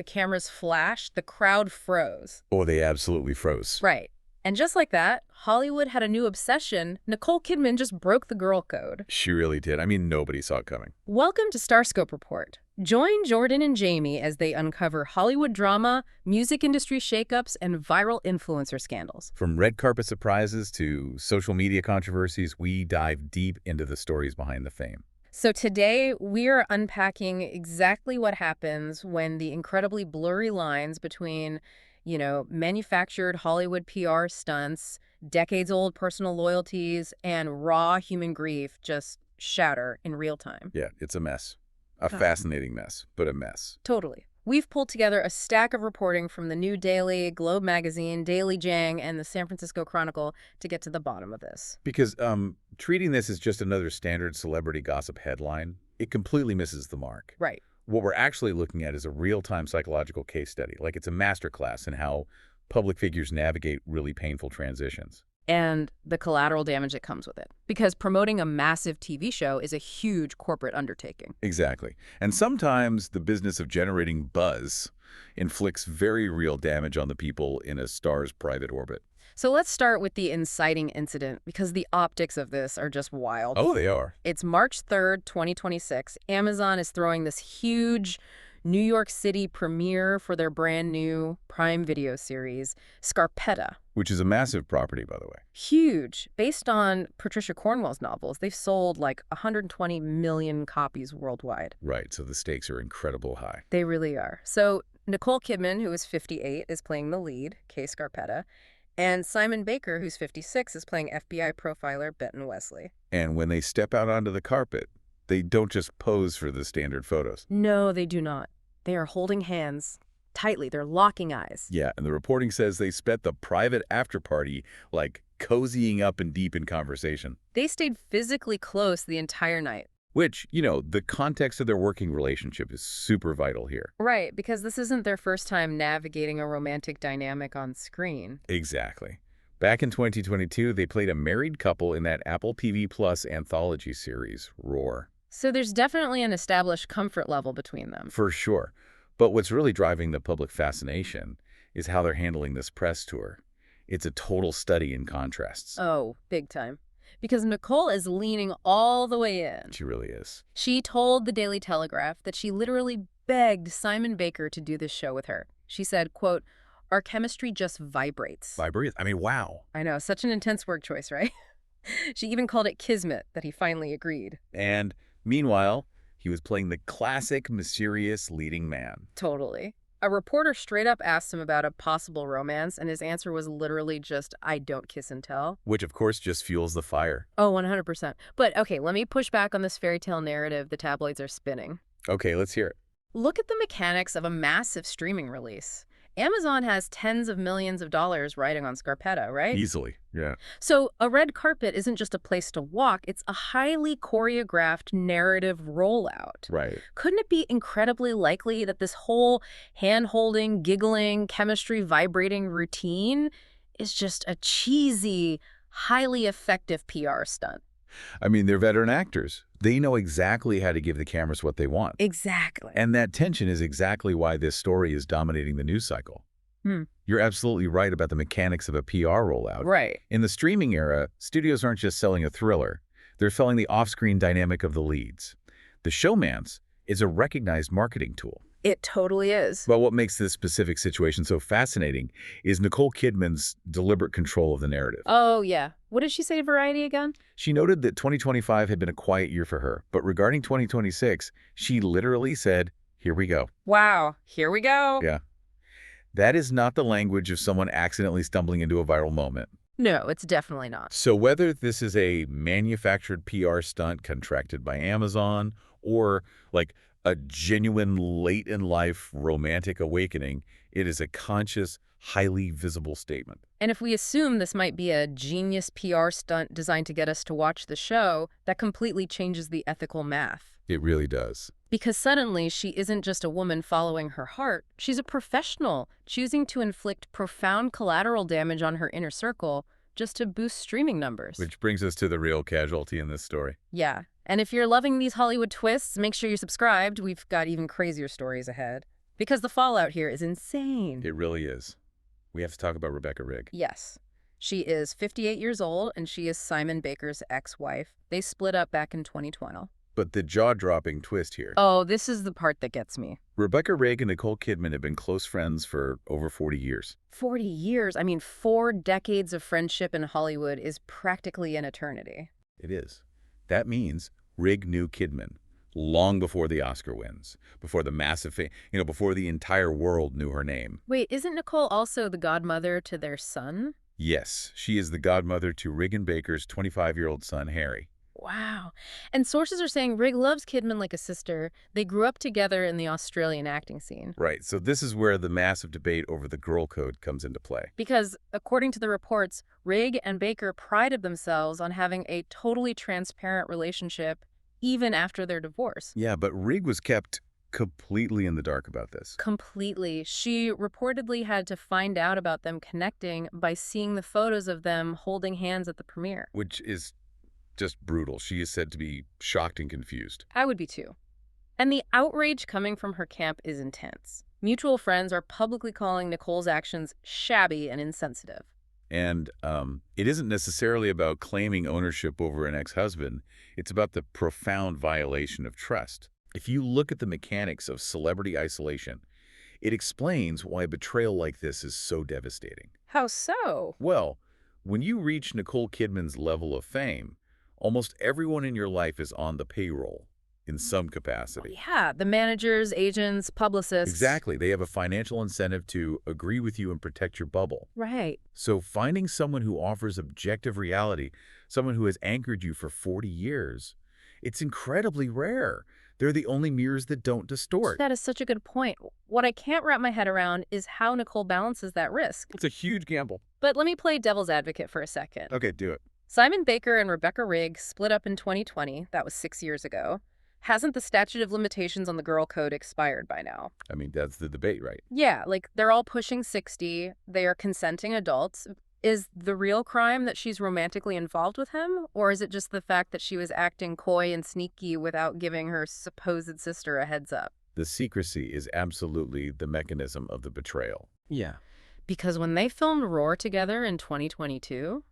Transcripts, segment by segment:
the cameras flashed, the crowd froze. Oh, they absolutely froze. Right. And just like that, Hollywood had a new obsession. Nicole Kidman just broke the girl code. She really did. I mean, nobody saw it coming. Welcome to Starscope Report. Join Jordan and Jamie as they uncover Hollywood drama, music industry shakeups, and viral influencer scandals. From red carpet surprises to social media controversies, we dive deep into the stories behind the fame. So today, we're unpacking exactly what happens when the incredibly blurry lines between, manufactured Hollywood PR stunts, decades-old personal loyalties, and raw human grief just shatter in real time. Yeah, it's a mess. A fascinating mess, but a mess. Totally. We've pulled together a stack of reporting from the New Daily, Globe Magazine, Daily Jang, and the San Francisco Chronicle to get to the bottom of this. Because treating this as just another standard celebrity gossip headline, it completely misses the mark. Right. What we're actually looking at is a real-time psychological case study. Like it's a masterclass in how public figures navigate really painful transitions. And the collateral damage that comes with it. Because promoting a massive TV show is a huge corporate undertaking. Exactly. And sometimes the business of generating buzz inflicts very real damage on the people in a star's private orbit. So let's start with the inciting incident, because the optics of this are just wild. Oh, they are. It's March 3rd, 2026. Amazon is throwing this huge New York City premiere for their brand new Prime Video series, Scarpetta. Which is a massive property, by the way. Huge. Based on Patricia Cornwell's novels, they've sold like 120 million copies worldwide. Right, so the stakes are incredibly high. They really are. So Nicole Kidman, who is 58, is playing the lead, Kay Scarpetta, and Simon Baker, who's 56, is playing FBI profiler Benton Wesley. And when they step out onto the carpet, they don't just pose for the standard photos. No, they do not. They are holding hands tightly. They're locking eyes. Yeah, and the reporting says they spent the private after-party, like, cozying up and deep in conversation. They stayed physically close the entire night. Which, the context of their working relationship is super vital here. Right, because this isn't their first time navigating a romantic dynamic on screen. Exactly. Back in 2022, they played a married couple in that Apple TV Plus anthology series, Roar. So there's definitely an established comfort level between them. For sure. But what's really driving the public fascination is how they're handling this press tour. It's a total study in contrasts. Oh, big time. Because Nicole is leaning all the way in. She really is. She told the Daily Telegraph that she literally begged Simon Baker to do this show with her. She said, quote, "Our chemistry just vibrates." Vibrates? I mean, wow. I know, such an intense word choice, right? She even called it kismet that he finally agreed. And meanwhile, he was playing the classic mysterious leading man. Totally. A reporter straight up asked him about a possible romance, and his answer was literally just, "I don't kiss and tell." Which, of course, just fuels the fire. Oh, 100%. But okay, let me push back on this fairy tale narrative the tabloids are spinning. Okay, let's hear it. Look at the mechanics of a massive streaming release. Amazon has tens of millions of dollars riding on Scarpetta, right? Easily, yeah. So a red carpet isn't just a place to walk, it's a highly choreographed narrative rollout. Right. Couldn't it be incredibly likely that this whole hand-holding, giggling, chemistry vibrating routine is just a cheesy, highly effective PR stunt? I mean, they're veteran actors. They know exactly how to give the cameras what they want. Exactly. And that tension is exactly why this story is dominating the news cycle. You're absolutely right about the mechanics of a PR rollout. Right. In the streaming era, studios aren't just selling a thriller. They're selling the off-screen dynamic of the leads. The showmance is a recognized marketing tool. It totally is. But what makes this specific situation so fascinating is Nicole Kidman's deliberate control of the narrative. Oh, yeah. What did she say to Variety again? She noted that 2025 had been a quiet year for her, but regarding 2026, she literally said, "Here we go." Wow. Here we go. Yeah. That is not the language of someone accidentally stumbling into a viral moment. No, it's definitely not. So whether this is a manufactured PR stunt contracted by Amazon or like a genuine late-in-life romantic awakening, it is a conscious, highly visible statement. And if we assume this might be a genius PR stunt designed to get us to watch the show, that completely changes the ethical math. It really does. Because suddenly she isn't just a woman following her heart, she's a professional choosing to inflict profound collateral damage on her inner circle just to boost streaming numbers. Which brings us to the real casualty in this story. Yeah. And if you're loving these Hollywood twists, make sure you're subscribed. We've got even crazier stories ahead. Because the fallout here is insane. It really is. We have to talk about Rebecca Rigg. Yes. She is 58 years old, and she is Simon Baker's ex-wife. They split up back in 2020. But the jaw-dropping twist here. Oh, this is the part that gets me. Rebecca Rigg and Nicole Kidman have been close friends for over 40 years. 40 years? I mean, 4 decades of friendship in Hollywood is practically an eternity. It is. That means Rigg knew Kidman long before the Oscar wins, before the massive before the entire world knew her name. Wait, isn't Nicole also the godmother to their son? Yes, she is the godmother to Rigg and Baker's 25-year-old son, Harry. Wow. And sources are saying Rigg loves Kidman like a sister. They grew up together in the Australian acting scene. Right, so this is where the massive debate over the girl code comes into play. Because, according to the reports, Rigg and Baker prided themselves on having a totally transparent relationship even after their divorce. Yeah, but Rigg was kept completely in the dark about this. Completely. She reportedly had to find out about them connecting by seeing the photos of them holding hands at the premiere. Which is just brutal. She is said to be shocked and confused. I would be too. And the outrage coming from her camp is intense. Mutual friends are publicly calling Nicole's actions shabby and insensitive. And it isn't necessarily about claiming ownership over an ex-husband. It's about the profound violation of trust. If you look at the mechanics of celebrity isolation, it explains why a betrayal like this is so devastating. How so? Well, when you reach Nicole Kidman's level of fame, almost everyone in your life is on the payroll in some capacity. Yeah, the managers, agents, publicists. Exactly. They have a financial incentive to agree with you and protect your bubble. Right. So finding someone who offers objective reality, someone who has anchored you for 40 years, it's incredibly rare. They're the only mirrors that don't distort. That is such a good point. What I can't wrap my head around is how Nicole balances that risk. It's a huge gamble. But let me play devil's advocate for a second. Okay, do it. Simon Baker and Rebecca Rigg split up in 2020. That was 6 years ago. Hasn't the statute of limitations on the girl code expired by now? I mean, that's the debate, right? Yeah, like they're all pushing 60. They are consenting adults. Is the real crime that she's romantically involved with him? Or is it just the fact that she was acting coy and sneaky without giving her supposed sister a heads up? The secrecy is absolutely the mechanism of the betrayal. Yeah. Because when they filmed Roar together in 2022,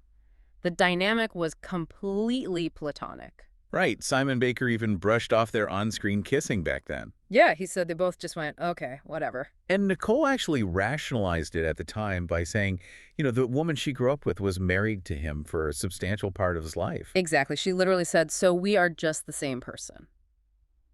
the dynamic was completely platonic. Right. Simon Baker even brushed off their on-screen kissing back then. Yeah, he said they both just went, okay, whatever. And Nicole actually rationalized it at the time by saying, the woman she grew up with was married to him for a substantial part of his life. Exactly. She literally said, so we are just the same person.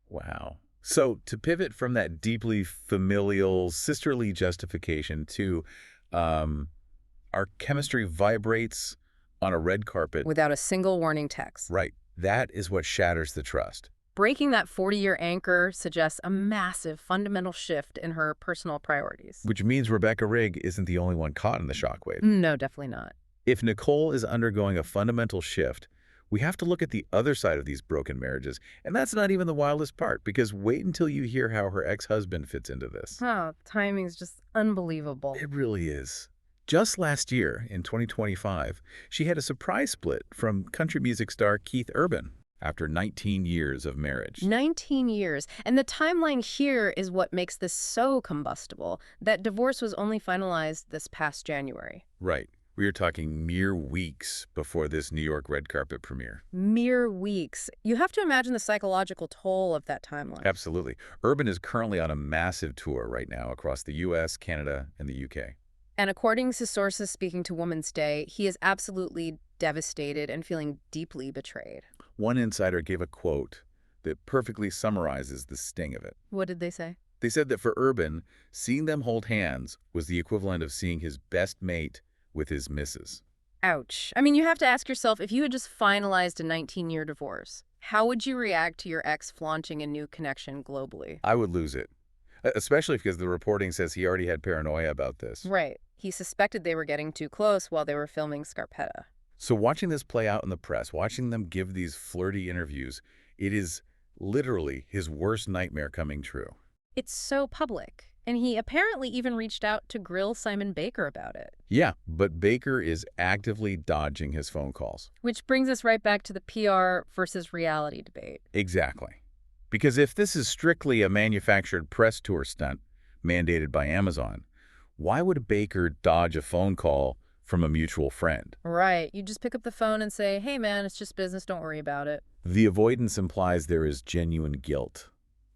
Wow. So to pivot from that deeply familial, sisterly justification to our chemistry vibrates on a red carpet. Without a single warning text. Right. That is what shatters the trust. Breaking that 40-year anchor suggests a massive fundamental shift in her personal priorities. Which means Rebecca Rigg isn't the only one caught in the shockwave. No, definitely not. If Nicole is undergoing a fundamental shift, we have to look at the other side of these broken marriages. And that's not even the wildest part, because wait until you hear how her ex-husband fits into this. Oh, timing's just unbelievable. It really is. Just last year, in 2025, she had a surprise split from country music star Keith Urban after 19 years of marriage. 19 years. And the timeline here is what makes this so combustible. That divorce was only finalized this past January. Right. We are talking mere weeks before this New York red carpet premiere. Mere weeks. You have to imagine the psychological toll of that timeline. Absolutely. Urban is currently on a massive tour right now across the U.S., Canada, and the U.K. And according to sources speaking to Woman's Day, he is absolutely devastated and feeling deeply betrayed. One insider gave a quote that perfectly summarizes the sting of it. What did they say? They said that for Urban, seeing them hold hands was the equivalent of seeing his best mate with his missus. Ouch. I mean, you have to ask yourself, if you had just finalized a 19-year divorce, how would you react to your ex flaunting a new connection globally? I would lose it, especially because the reporting says he already had paranoia about this. Right. He suspected they were getting too close while they were filming Scarpetta. So watching this play out in the press, watching them give these flirty interviews, it is literally his worst nightmare coming true. It's so public. And he apparently even reached out to grill Simon Baker about it. Yeah, but Baker is actively dodging his phone calls. Which brings us right back to the PR versus reality debate. Exactly. Because if this is strictly a manufactured press tour stunt, mandated by Amazon. Why would a baker dodge a phone call from a mutual friend? Right. You just pick up the phone and say, hey, man, it's just business. Don't worry about it. The avoidance implies there is genuine guilt,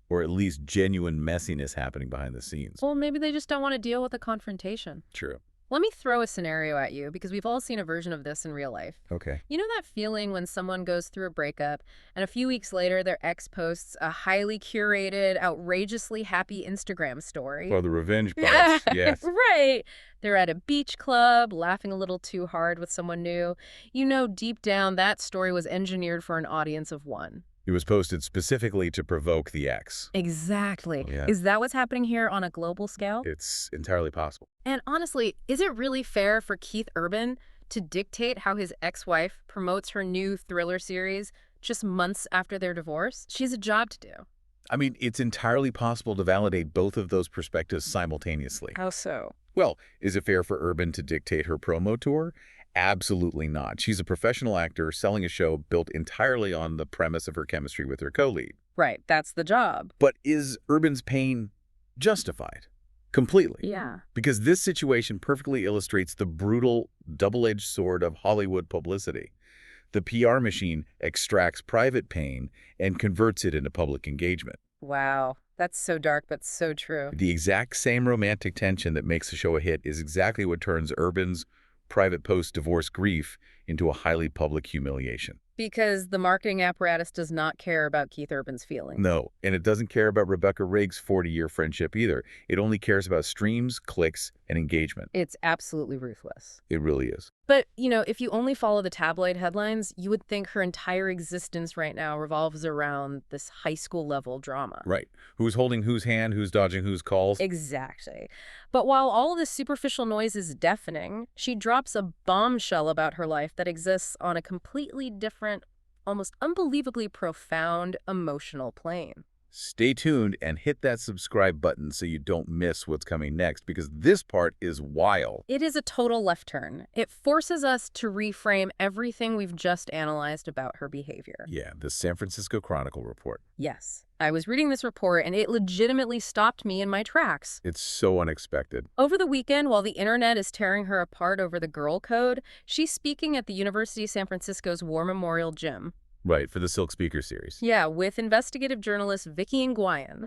or at least genuine messiness happening behind the scenes. Well, maybe they just don't want to deal with the confrontation. True. Let me throw a scenario at you because we've all seen a version of this in real life. Okay. You know that feeling when someone goes through a breakup and a few weeks later their ex posts a highly curated, outrageously happy Instagram story? Or the revenge post, yes. Right. They're at a beach club, laughing a little too hard with someone new. You know deep down that story was engineered for an audience of one. It was posted specifically to provoke the ex. Exactly. Yeah. Is that what's happening here on a global scale? It's entirely possible. And honestly, is it really fair for Keith Urban to dictate how his ex-wife promotes her new thriller series just months after their divorce? She has a job to do. I mean, it's entirely possible to validate both of those perspectives simultaneously. How so? Well, is it fair for Urban to dictate her promo tour? Absolutely not. She's a professional actor selling a show built entirely on the premise of her chemistry with her co-lead. Right, that's the job. But is Urban's pain justified? Completely. Yeah. Because this situation perfectly illustrates the brutal, double-edged sword of Hollywood publicity. The PR machine extracts private pain and converts it into public engagement. Wow, that's so dark but so true. The exact same romantic tension that makes the show a hit is exactly what turns Urban's private post-divorce grief into a highly public humiliation. Because the marketing apparatus does not care about Keith Urban's feelings. No, and it doesn't care about Rebecca Rigg's 40-year friendship either. It only cares about streams, clicks, and engagement. It's absolutely ruthless. It really is. But, you know, if you only follow the tabloid headlines, you would think her entire existence right now revolves around this high school level drama. Right. Who's holding whose hand, who's dodging whose calls. Exactly. But while all this superficial noise is deafening, she drops a bombshell about her life that exists on a completely different, almost unbelievably profound emotional plane. Stay tuned and hit that subscribe button so you don't miss what's coming next, because this part is wild. It is a total left turn. It forces us to reframe everything we've just analyzed about her behavior. Yeah, the San Francisco Chronicle report. Yes. I was reading this report and it legitimately stopped me in my tracks. It's so unexpected. Over the weekend, while the internet is tearing her apart over the girl code, she's speaking at the University of San Francisco's War Memorial Gym. Right, for the Silk Speaker series. Yeah, with investigative journalist Vicky Nguyen.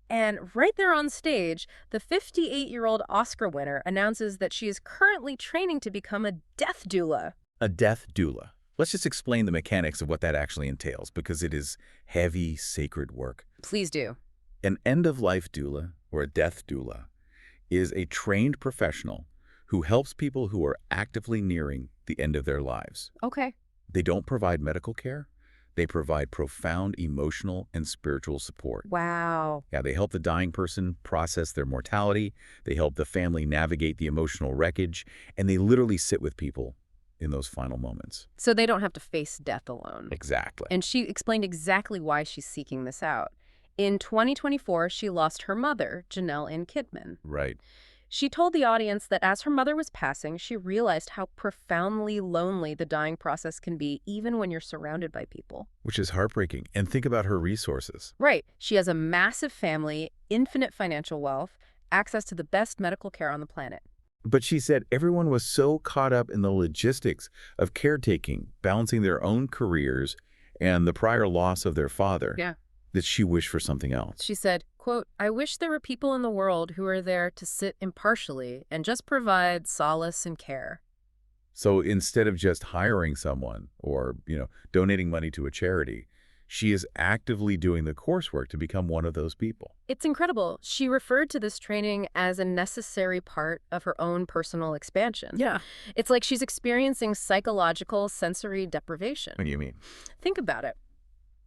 And right there on stage, the 58-year-old Oscar winner announces that she is currently training to become a death doula. A death doula. Let's just explain the mechanics of what that actually entails, because it is heavy, sacred work. Please do. An end-of-life doula, or a death doula, is a trained professional who helps people who are actively nearing the end of their lives. Okay. They don't provide medical care. They provide profound emotional and spiritual support. Wow. Yeah, they help the dying person process their mortality. They help the family navigate the emotional wreckage. And they literally sit with people in those final moments. So they don't have to face death alone. Exactly. And she explained exactly why she's seeking this out. In 2024, she lost her mother, Nicole Kidman. Right. She told the audience that as her mother was passing, she realized how profoundly lonely the dying process can be, even when you're surrounded by people. Which is heartbreaking. And think about her resources. Right. She has a massive family, infinite financial wealth, access to the best medical care on the planet. But she said everyone was so caught up in the logistics of caretaking, balancing their own careers, and the prior loss of their father, that she wished for something else. She said, quote, "I wish there were people in the world who are there to sit impartially and just provide solace and care." So instead of just hiring someone or, donating money to a charity, she is actively doing the coursework to become one of those people. It's incredible. She referred to this training as a necessary part of her own personal expansion. Yeah. It's like she's experiencing psychological sensory deprivation. What do you mean? Think about it.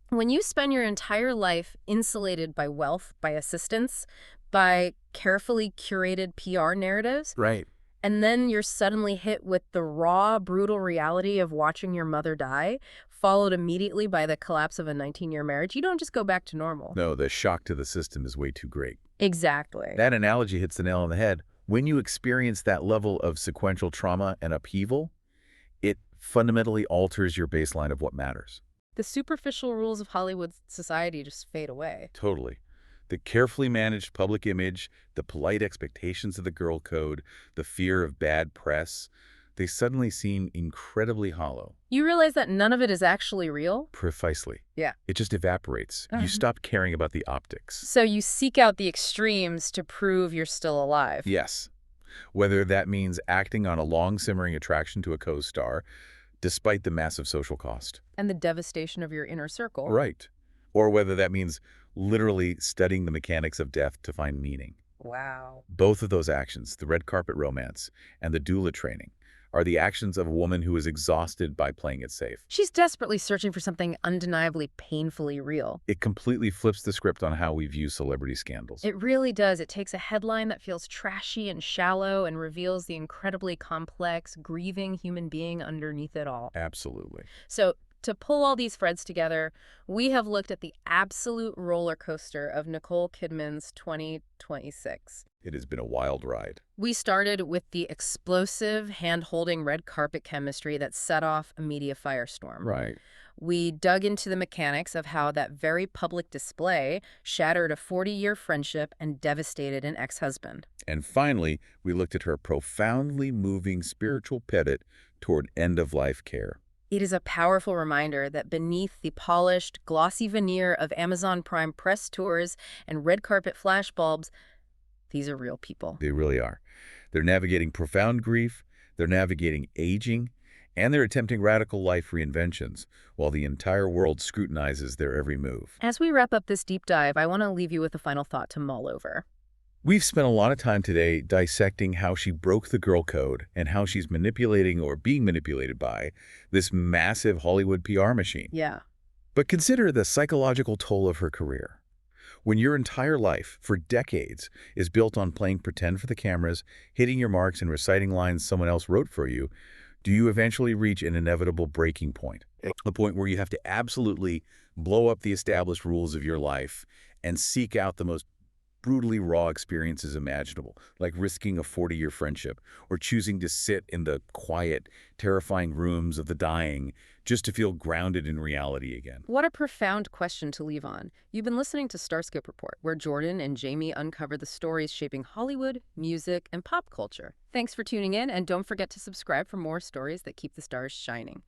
When you spend your entire life insulated by wealth, by assistance, by carefully curated PR narratives, Right. and then you're suddenly hit with the raw, brutal reality of watching your mother die, followed immediately by the collapse of a 19-year marriage, you don't just go back to normal. No, the shock to the system is way too great. Exactly. That analogy hits the nail on the head. When you experience that level of sequential trauma and upheaval, it fundamentally alters your baseline of what matters. The superficial rules of Hollywood society just fade away. Totally. The carefully managed public image, the polite expectations of the girl code, the fear of bad press, they suddenly seem incredibly hollow. You realize that none of it is actually real? Precisely. Yeah. It just evaporates. You Mhm. stop caring about the optics. So you seek out the extremes to prove you're still alive. Yes. Whether that means acting on a long-simmering attraction to a co-star, despite the massive social cost. And the devastation of your inner circle. Right. Or whether that means literally studying the mechanics of death to find meaning. Wow. Both of those actions, the red carpet romance and the doula training, are the actions of a woman who is exhausted by playing it safe. She's desperately searching for something undeniably painfully real. It completely flips the script on how we view celebrity scandals. It really does. It takes a headline that feels trashy and shallow and reveals the incredibly complex, grieving human being underneath it all. Absolutely. So, to pull all these threads together, we have looked at the absolute roller coaster of Nicole Kidman's 2026. It has been a wild ride. We started with the explosive, hand-holding red carpet chemistry that set off a media firestorm. Right. We dug into the mechanics of how that very public display shattered a 40-year friendship and devastated an ex-husband. And finally, we looked at her profoundly moving spiritual pivot toward end-of-life care. It is a powerful reminder that beneath the polished, glossy veneer of Amazon Prime press tours and red carpet flashbulbs, these are real people. They really are. They're navigating profound grief, they're navigating aging, and they're attempting radical life reinventions, while the entire world scrutinizes their every move. As we wrap up this deep dive, I want to leave you with a final thought to mull over. We've spent a lot of time today dissecting how she broke the girl code and how she's manipulating or being manipulated by this massive Hollywood PR machine. Yeah. But consider the psychological toll of her career. When your entire life, for decades, is built on playing pretend for the cameras, hitting your marks and reciting lines someone else wrote for you, do you eventually reach an inevitable breaking point? A point where you have to absolutely blow up the established rules of your life and seek out the most brutally raw experiences imaginable, like risking a 40-year friendship or choosing to sit in the quiet, terrifying rooms of the dying just to feel grounded in reality again. What a profound question to leave on. You've been listening to Starscope Report, where Jordan and Jamie uncover the stories shaping Hollywood, music, and pop culture. Thanks for tuning in, and don't forget to subscribe for more stories that keep the stars shining.